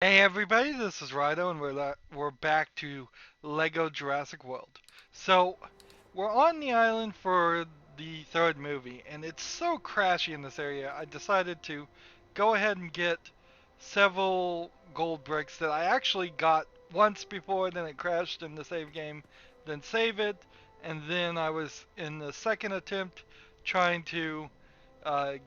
Hey everybody, this is Rydo, and we're back to Lego Jurassic World. So we're on the island for the third movie, and it's so crashy in this area. I decided to go ahead and get several gold bricks that I actually got once before, then it crashed in the save game, then save it, and then I was in the second attempt trying to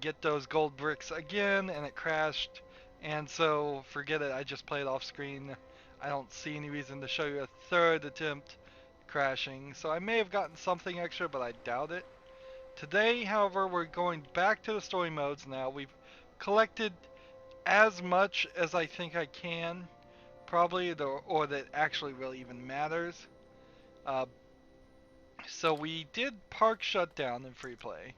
get those gold bricks again, and it crashed. And so, forget it, I just played off screen. I don't see any reason to show you a third attempt crashing. So I may have gotten something extra, but I doubt it. Today, however, we're going back to the story modes now. We've collected as much as I think I can, probably, or that actually really even matters. Uh, so we did Park Shutdown in free play,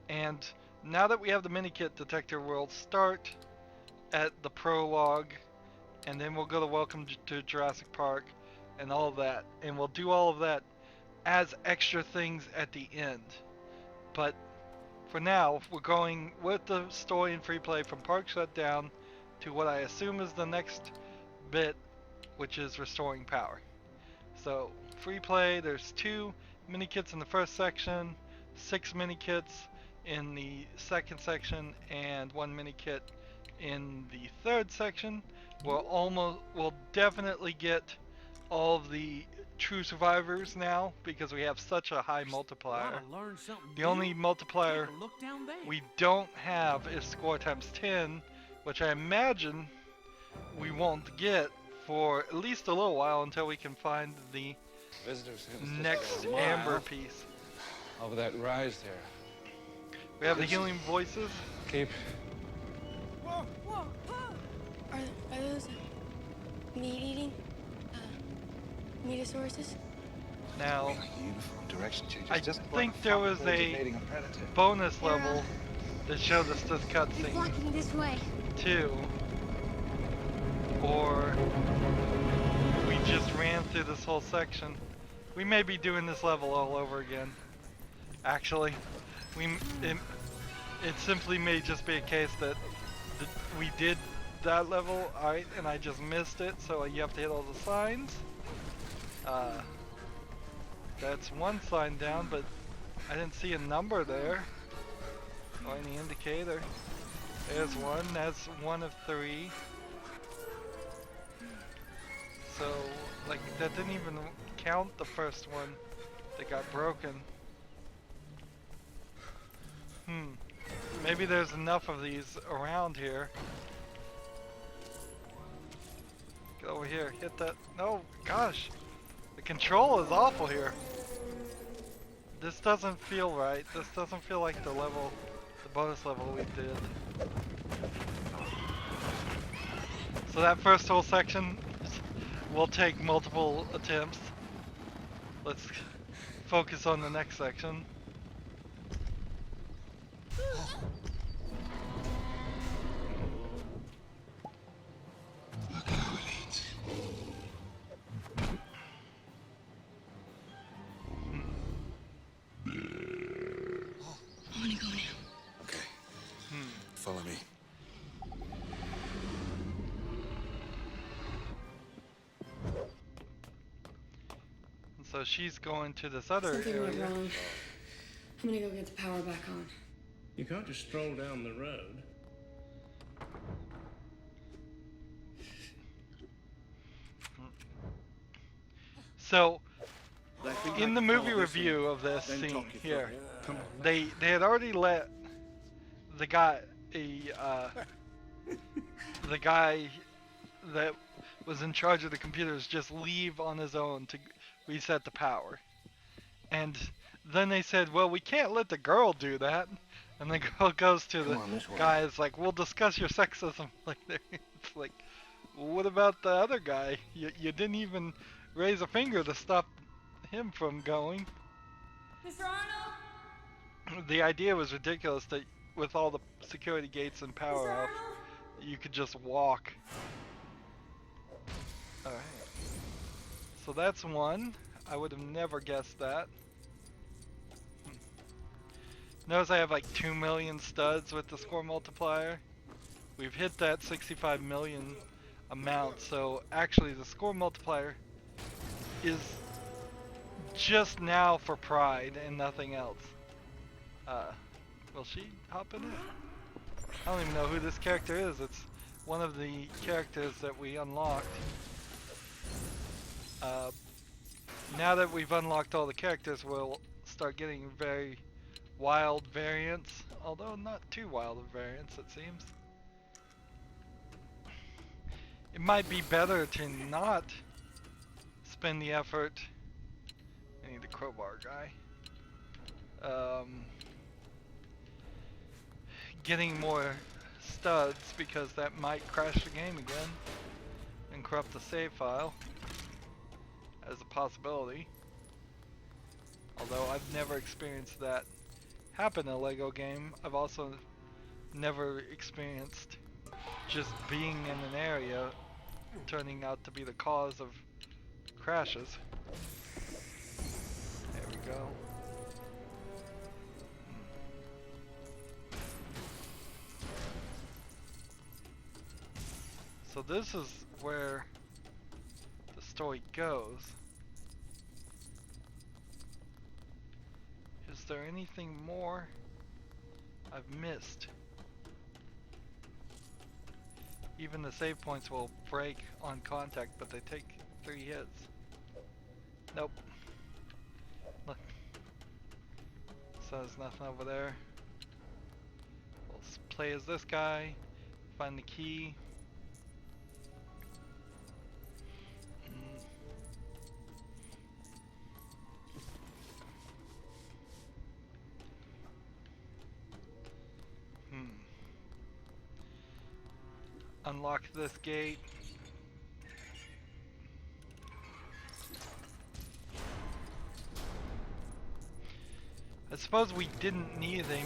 and now that we have the minikit detector, we'll start at the prologue, and then we'll go to Welcome to Jurassic Park and all of that, and we'll do all of that as extra things at the end. But for now, we're going with the story and free play from Park Shutdown to what I assume is the next bit, which is restoring power. So, free play, there's 2 mini kits in the first section, 6 mini kits in the second section, and 1 mini kit in the third section. We'll definitely get all of the true survivors now because we have such a high multiplier. The only multiplier we don't have is score times 10, which I imagine we won't get for at least a little while until we can find the next amber piece. Over that rise there. We have the healing voices. Keep. Whoa! Whoa! Are those meat-eating metosauruses? Now, Uniform direction changes. I Just think there was a bonus level that showed us this They're cutscene flocking this way. too, or we just ran through this whole section. We may be doing this level all over again. Actually, it, it simply may just be a case that we did that level, alright, and I just missed it, so you have to hit all the signs. That's one sign down, but I didn't see a number there, or any indicator. There's one, that's 1 of 3. So, like, that didn't even count the first one that got broken. Maybe there's enough of these around here. Get over here, hit that. No, gosh. The control is awful here. This doesn't feel right. This doesn't feel like the bonus level we did. So that first whole section will take multiple attempts. Let's focus on the next section. Look how it eats. I want to go now. Okay. Follow me. So she's going to this other Something went area. wrong. I'm gonna go get the power back on. You can't just stroll down the road. So, in the movie review of this scene here, they had already let the guy the guy that was in charge of the computers just leave on his own to reset the power. And then they said, well, we can't let the girl do that. And the girl goes to the guy, is like, we'll discuss your sexism. Like, it's like, what about the other guy? You didn't even raise a finger to stop him from going. Mr. Arnold? The idea was ridiculous that with all the security gates and power off, you could just walk. Alright. So that's one. I would have never guessed that. Notice I have like 2 million studs with the score multiplier. We've hit that 65 million amount. So actually, the score multiplier is just now for pride and nothing else. Will she hop in it? I don't even know who this character is. It's one of the characters that we unlocked. Now that we've unlocked all the characters, we'll start getting very wild variants, although not too wild of variants, it seems. It might be better to not spend the effort. I need the crowbar guy. Getting more studs, because that might crash the game again and corrupt the save file as a possibility. Although I've never experienced that happen in a Lego game. I've also never experienced just being in an area turning out to be the cause of crashes. There we go. So this is where the story goes. Is there anything more I've missed? Even the save points will break on contact, but they take 3 hits. Nope. Look. So there's nothing over there. We'll play as this guy, find the key. Unlock this gate. I suppose we didn't need a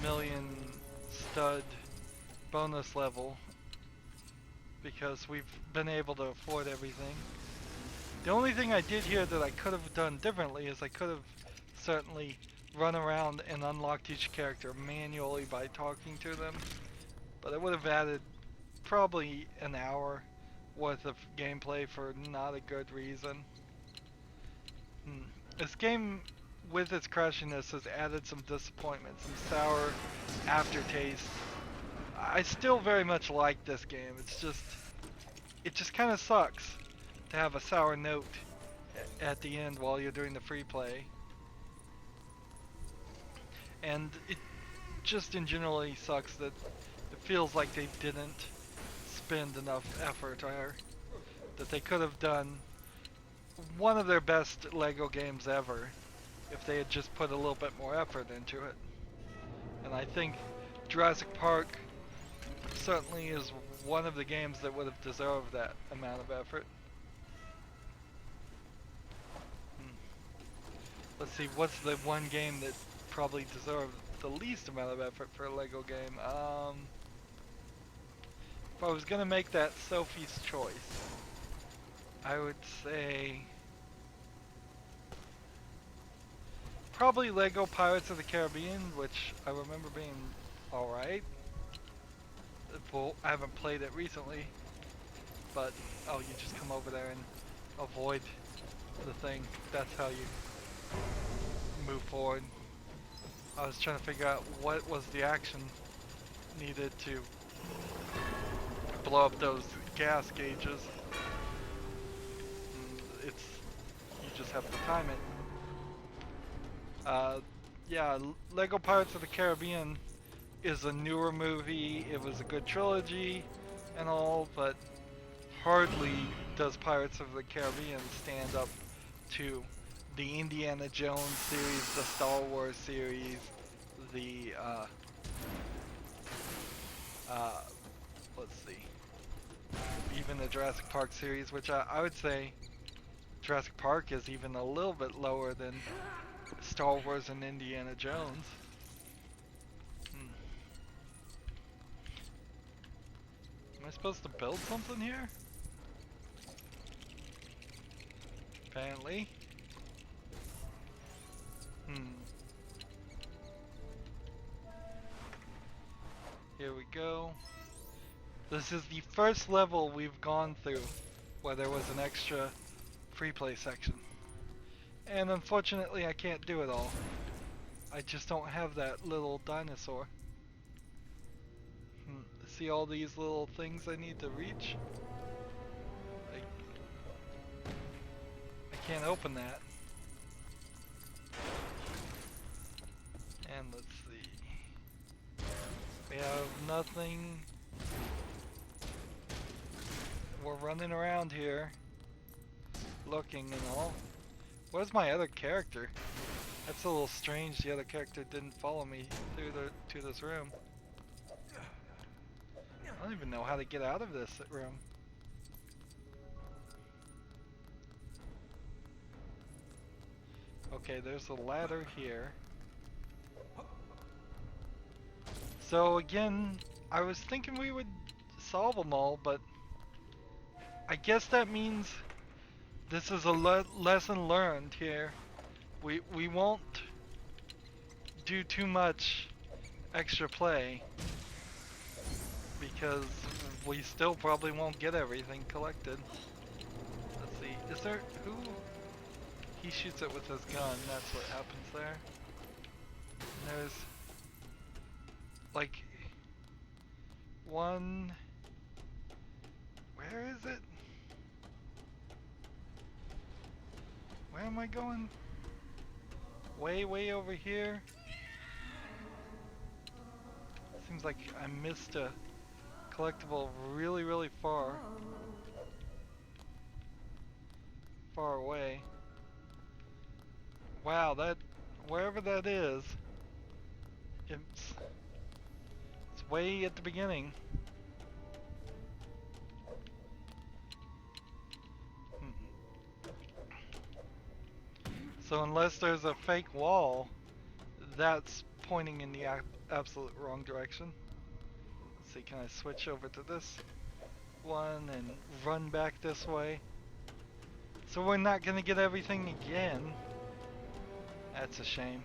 million stud bonus level because we've been able to afford everything. The only thing I did here that I could have done differently is I could have certainly run around and unlocked each character manually by talking to them. But it would have added probably an hour worth of gameplay for not a good reason. This game, with its crashiness, has added some disappointment, some sour aftertaste. I still very much like this game. It just kind of sucks to have a sour note at the end while you're doing the free play. And it just in generally sucks that it feels like they didn't spend enough effort, or that they could have done one of their best Lego games ever if they had just put a little bit more effort into it. And I think Jurassic Park certainly is one of the games that would have deserved that amount of effort. Let's see, what's the one game that probably deserved the least amount of effort for a Lego game? If I was gonna make that Sophie's choice, I would say probably Lego Pirates of the Caribbean, which I remember being alright. Well, I haven't played it recently, but oh, you just come over there and avoid the thing. That's how you move forward. I was trying to figure out what was the action needed to blow up those gas gauges. You just have to time it. Yeah, Lego Pirates of the Caribbean is a newer movie. It was a good trilogy and all, but hardly does Pirates of the Caribbean stand up to the Indiana Jones series, the Star Wars series, the let's see, even the Jurassic Park series, which I would say Jurassic Park is even a little bit lower than Star Wars and Indiana Jones. Am I supposed to build something here? Apparently. Here we go. This is the first level we've gone through where there was an extra free play section. And unfortunately I can't do it all. I just don't have that little dinosaur. See all these little things I need to reach? I can't open that. And let's see. We have nothing. We're running around here, looking and all. Where's my other character? That's a little strange. The other character didn't follow me through to this room. I don't even know how to get out of this room. Okay, there's a ladder here. So again, I was thinking we would solve them all, but I guess that means this is a lesson learned here. We won't do too much extra play because we still probably won't get everything collected. Let's see, is there, who? He shoots it with his gun, that's what happens there. And there's like one, where is it? Where am I going? Way over here. Seems like I missed a collectible really far away. Wow, that, wherever that is, it's way at the beginning. So unless there's a fake wall, that's pointing in the absolute wrong direction. Let's see, can I switch over to this one and run back this way? So we're not gonna get everything again. That's a shame.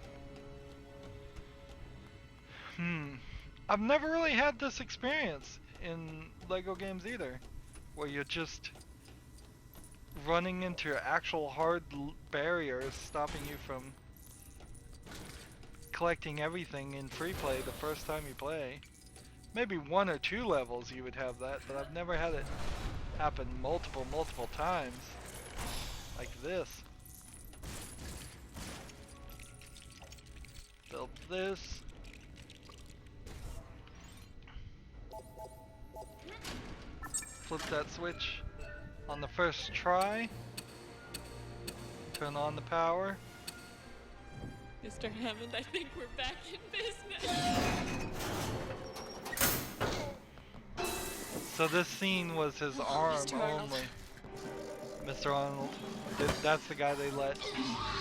I've never really had this experience in Lego games either, where you're just running into actual hard barriers stopping you from collecting everything in free play the first time you play. Maybe 1 or 2 levels you would have that, but I've never had it happen multiple times like this. Build this. Flip that switch on the first try. Turn on the power. Mr. Hammond, I think we're back in business. So this scene was his arm only. Mr. Arnold. That's the guy they let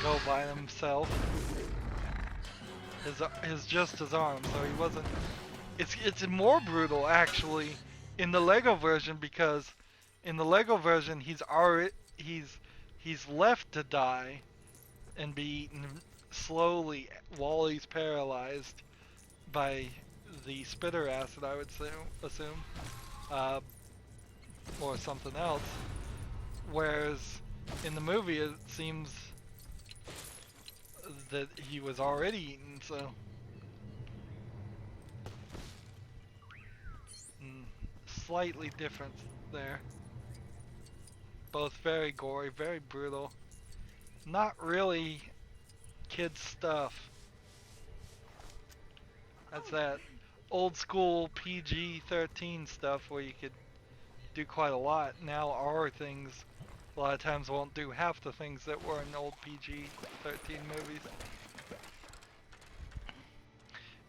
go by himself. Just his arm, so he wasn't. It's more brutal actually in the Lego version, because in the Lego version he's left to die and be eaten slowly while he's paralyzed by the spitter acid, I would assume, or something else. Whereas in the movie it seems that he was already eaten, so slightly different there. Both very gory, very brutal. Not really kid stuff. That's that old school PG-13 stuff where you could do quite a lot. Now our things a lot of times won't do half the things that were in old PG-13 movies.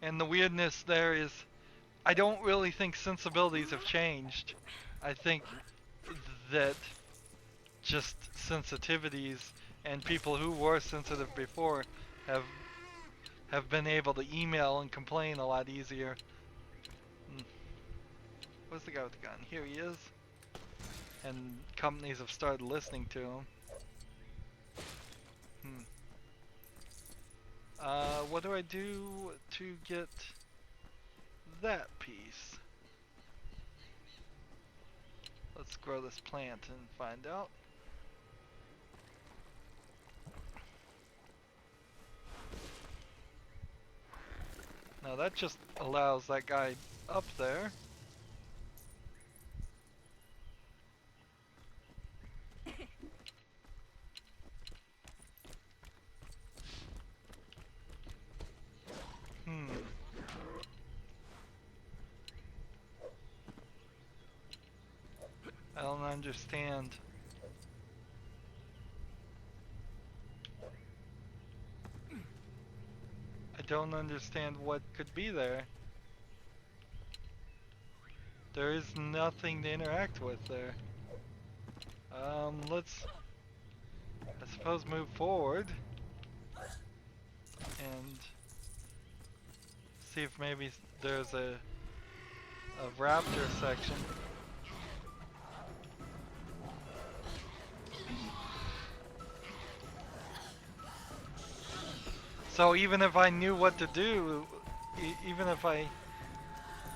And the weirdness there is, I don't really think sensibilities have changed. I think that just sensitivities and people who were sensitive before have been able to email and complain a lot easier. Where's the guy with the gun? Here he is. And companies have started listening to him. What do I do to get that piece? Let's grow this plant and find out. Now that just allows that guy up there. I don't understand. I don't understand what could be there. There is nothing to interact with there. Let's, I suppose, move forward and see if maybe there's a raptor section. So even if I knew what to do, even if I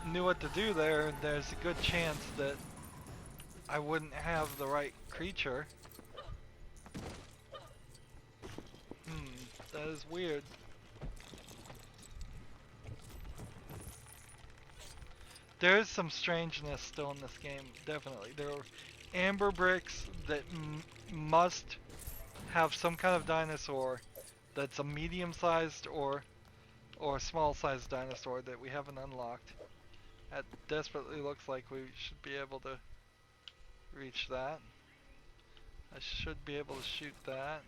knew what to do there, there's a good chance that I wouldn't have the right creature. That is weird. There is some strangeness still in this game, definitely. There are amber bricks that must have some kind of dinosaur that's a medium-sized or small-sized dinosaur that we haven't unlocked. That desperately looks like we should be able to reach that. I should be able to shoot that.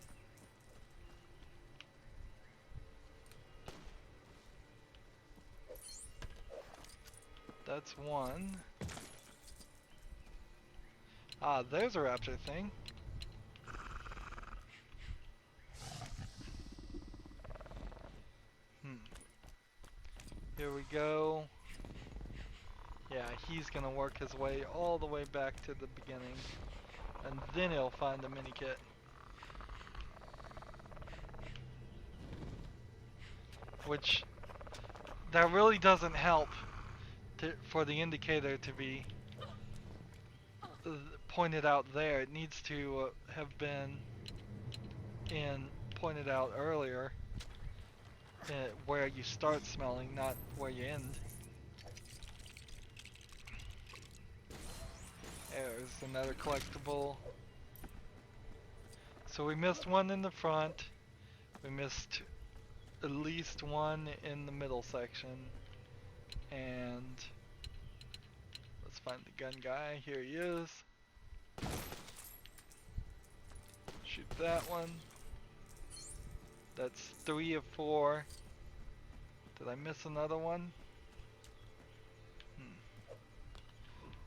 That's one. Ah, there's a raptor thing. Here we go. Yeah, he's gonna work his way all the way back to the beginning, and then he'll find a mini kit. Which, that really doesn't help for the indicator to be pointed out there. It needs to have been pointed out earlier, where you start smelling, not where you end. There's another collectible. So we missed one in the front. We missed at least one in the middle section. And let's find the gun guy. Here he is. Shoot that one. That's 3 of 4. Did I miss another one?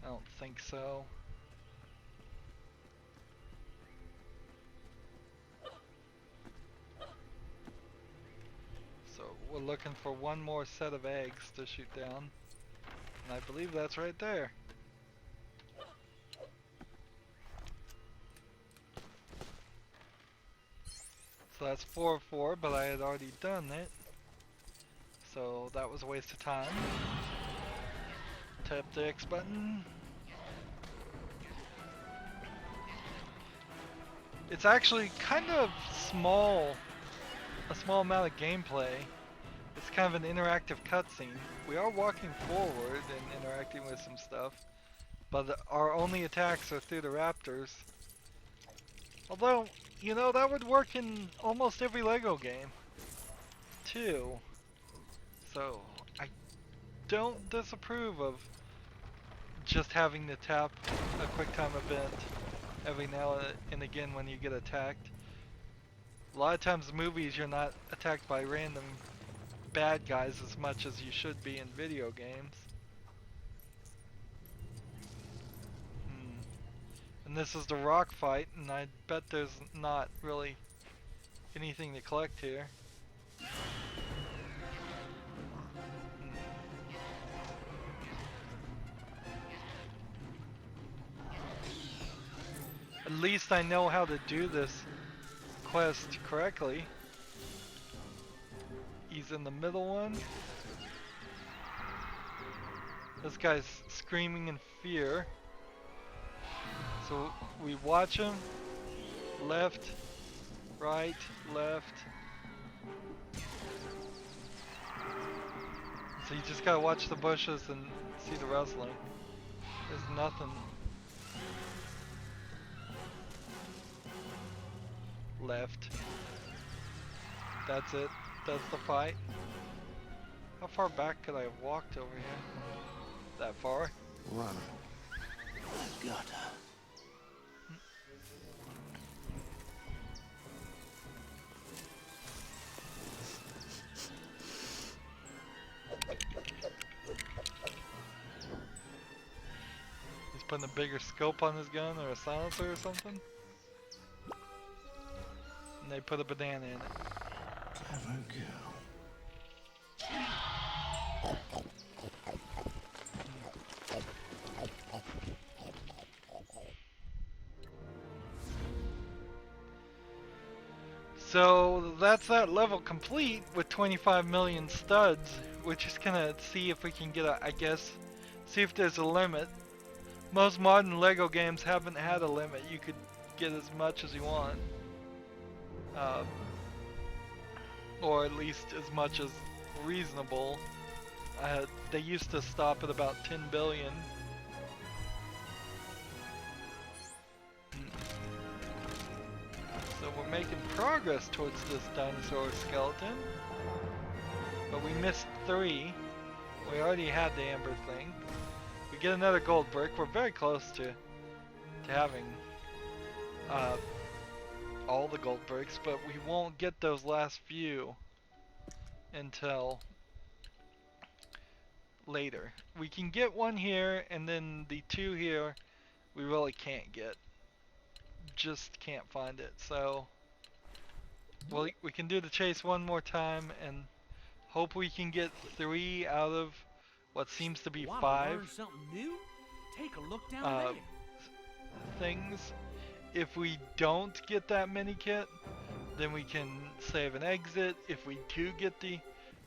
I don't think so. So we're looking for one more set of eggs to shoot down. And I believe that's right there. So that's 4 of 4, but I had already done it. So that was a waste of time. Tap the X button. It's actually kind of small, a small amount of gameplay. It's kind of an interactive cutscene. We are walking forward and interacting with some stuff, but our only attacks are through the raptors. Although, you know, that would work in almost every Lego game, too. So, I don't disapprove of just having to tap a quick time event every now and again when you get attacked. A lot of times in movies you're not attacked by random bad guys as much as you should be in video games. And this is the rock fight, and I bet there's not really anything to collect here. At least I know how to do this quest correctly. He's in the middle one. This guy's screaming in fear. So we watch them. Left, right, left. So you just gotta watch the bushes and see the rustling. There's nothing. Left. That's it. That's the fight. How far back could I have walked over here? That far? Run. Gotta. He's putting a bigger scope on his gun or a silencer or something. And they put a banana in it. Clever girl. So that's that level complete with 25 million studs. We're just gonna see if we can get a, I guess, see if there's a limit. Most modern Lego games haven't had a limit. You could get as much as you want. Or at least as much as reasonable. They used to stop at about 10 billion. So we're making progress towards this dinosaur skeleton. But we missed 3. We already had the amber thing. We get another gold brick. We're very close to having all the gold bricks, but we won't get those last few until later. We can get one here, and then the 2 here we really can't get. Just can't find it. So well, we can do the chase one more time and hope we can get 3 out of what seems to be 5 something new? Take a look down there. things. If we don't get that mini kit, then we can save an exit. If we do get the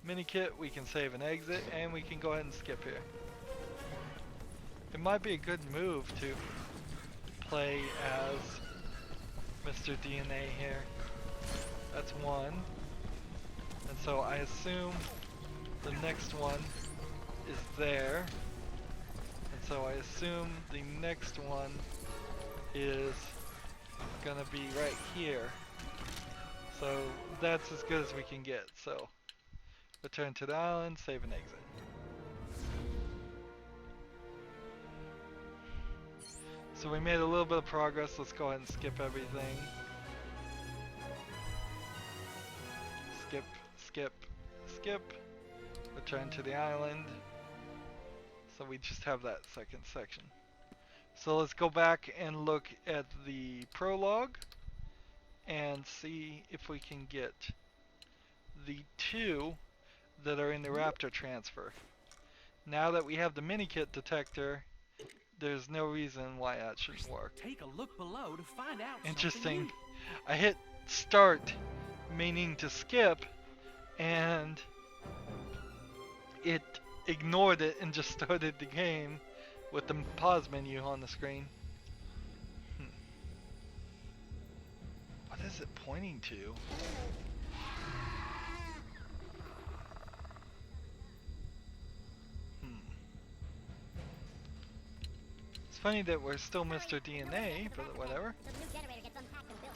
mini kit, we can save an exit, and we can go ahead and skip here. It might be a good move to play as Mr. DNA here. That's 1. And so I assume the next one is there. And so I assume the next one is gonna be right here. So that's as good as we can get. So return to the island, save and exit. So we made a little bit of progress. Let's go ahead and skip everything. Skip, skip, skip. Return to the island. So we just have that second section. So let's go back and look at the prologue and see if we can get the 2 that are in the Raptor transfer. Now that we have the mini kit detector, there's no reason why that shouldn't work. Take a look below to find out. Interesting. I hit start meaning to skip, and it ignored it and just started the game with the pause menu on the screen. What is it pointing to? It's funny that we're still Mr. DNA, but whatever. So the new generator gets unpacked and built.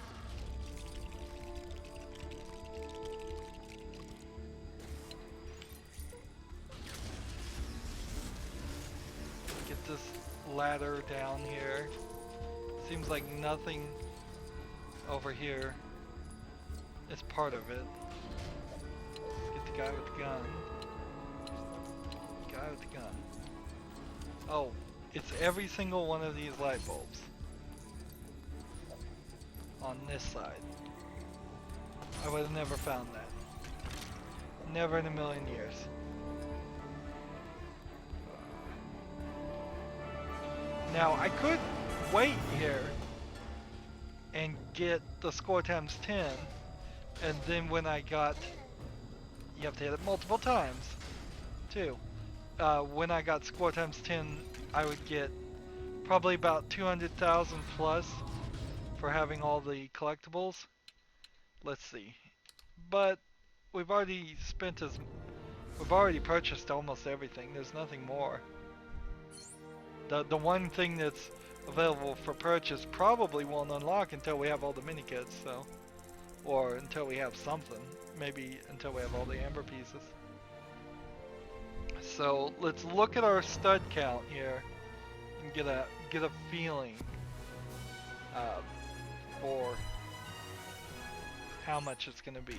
Get this ladder down here. Seems like nothing over here is part of it. Let's get the guy with the gun. Guy with the gun. Oh, it's every single one of these light bulbs on this side. I would have never found that. Never in a million years. Now I could wait here and get the score times 10, and then when I got, you have to hit it multiple times too. When I got score times 10, I would get Probably about 200,000 plus for having all the collectibles. Let's see. But we've already we've already purchased almost everything. There's nothing more. The one thing that's available for purchase probably won't unlock until we have all the mini kits, so, or until we have something. Maybe until we have all the amber pieces. So let's look at our stud count here and get a feeling for how much it's going to be.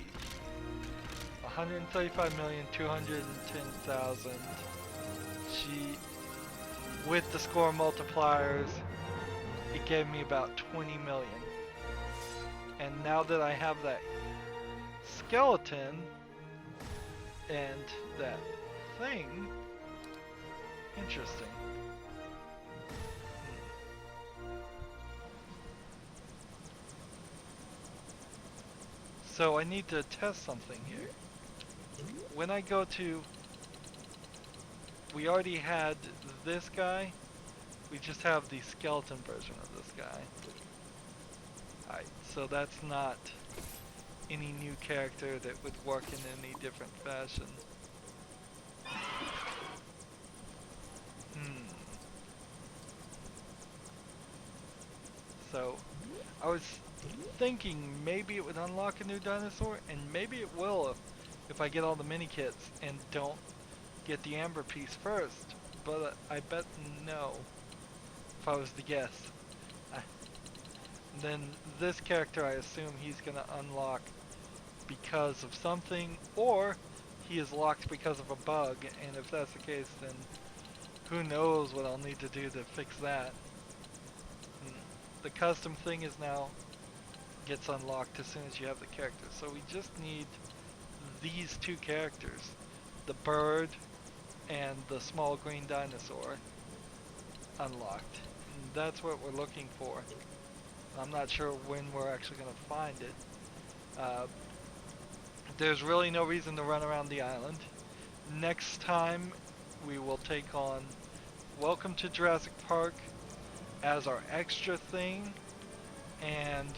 135,210,000. She, with the score multipliers, it gave me about 20 million. And now that I have that skeleton and that thing, interesting. So I need to test something here. When I go to, we already had this guy, we just have the skeleton version of this guy. Alright, so that's not any new character that would work in any different fashion. So, I was thinking maybe it would unlock a new dinosaur, and maybe it will if I get all the mini kits and don't get the amber piece first. But I bet no, if I was to guess. Then this character, I assume he's gonna unlock because of something, or he is locked because of a bug, and if that's the case, then who knows what I'll need to do to fix that. The custom thing is now gets unlocked as soon as you have the character. So we just need these two characters, the bird and the small green dinosaur, unlocked. And that's what we're looking for. I'm not sure when we're actually going to find it. There's really no reason to run around the island. Next time we will take on Welcome to Jurassic Park as our extra thing, and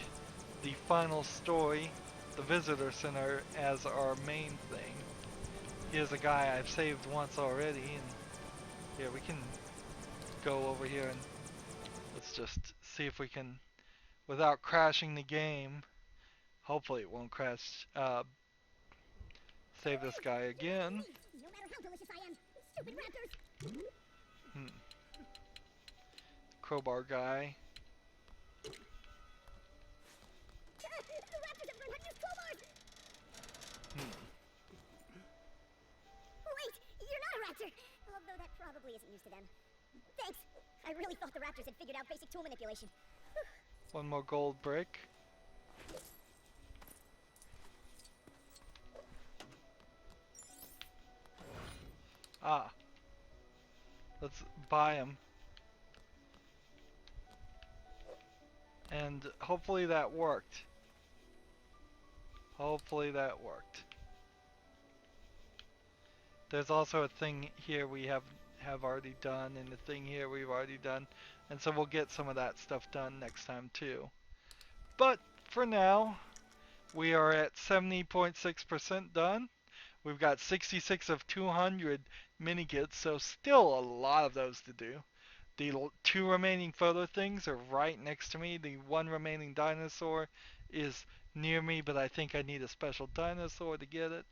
the final story, the visitor center, as our main thing. Here's a guy I've saved once already, and here we can go over here and let's just see if we can, without crashing the game, hopefully it won't crash, save this guy again. No matter how delicious I am, stupid raptors. Crowbar guy. The raptors have learned how to use crowbars. Wait, you're not a raptor. Although that probably isn't news to them. Thanks. I really thought the raptors had figured out basic tool manipulation. One more gold brick. Ah. Let's buy him. And hopefully that worked. Hopefully that worked. There's also a thing here we have already done, and a thing here we've already done. And so we'll get some of that stuff done next time too. But for now, we are at 70.6% done. We've got 66 of 200 mini kits, so still a lot of those to do. The two remaining photo things are right next to me. The one remaining dinosaur is near me, but I think I need a special dinosaur to get it.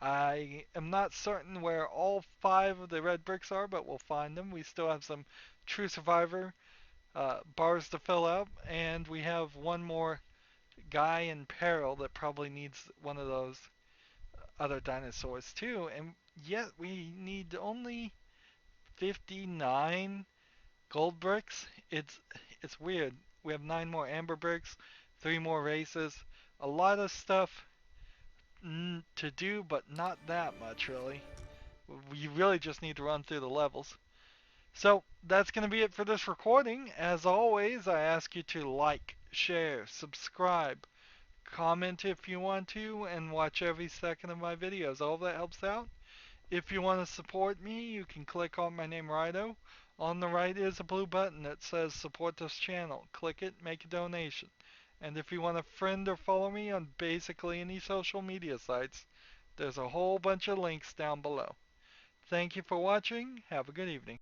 I am not certain where all 5 of the red bricks are, but we'll find them. We still have some True Survivor bars to fill out, and we have one more guy in peril that probably needs one of those other dinosaurs too, and yet we need only 59 gold bricks. It's weird. We have 9 more amber bricks, 3 more races, a lot of stuff to do, but not that much really. We really just need to run through the levels. So that's going to be it for this recording. As always, I ask you to like, share, subscribe, comment if you want to, and watch every second of my videos. All that helps out. If you want to support me, you can click on my name, Rydo, On the right is a blue button that says support this channel. Click it, make a donation. And if you want to friend or follow me on basically any social media sites, there's a whole bunch of links down below. Thank you for watching. Have a good evening.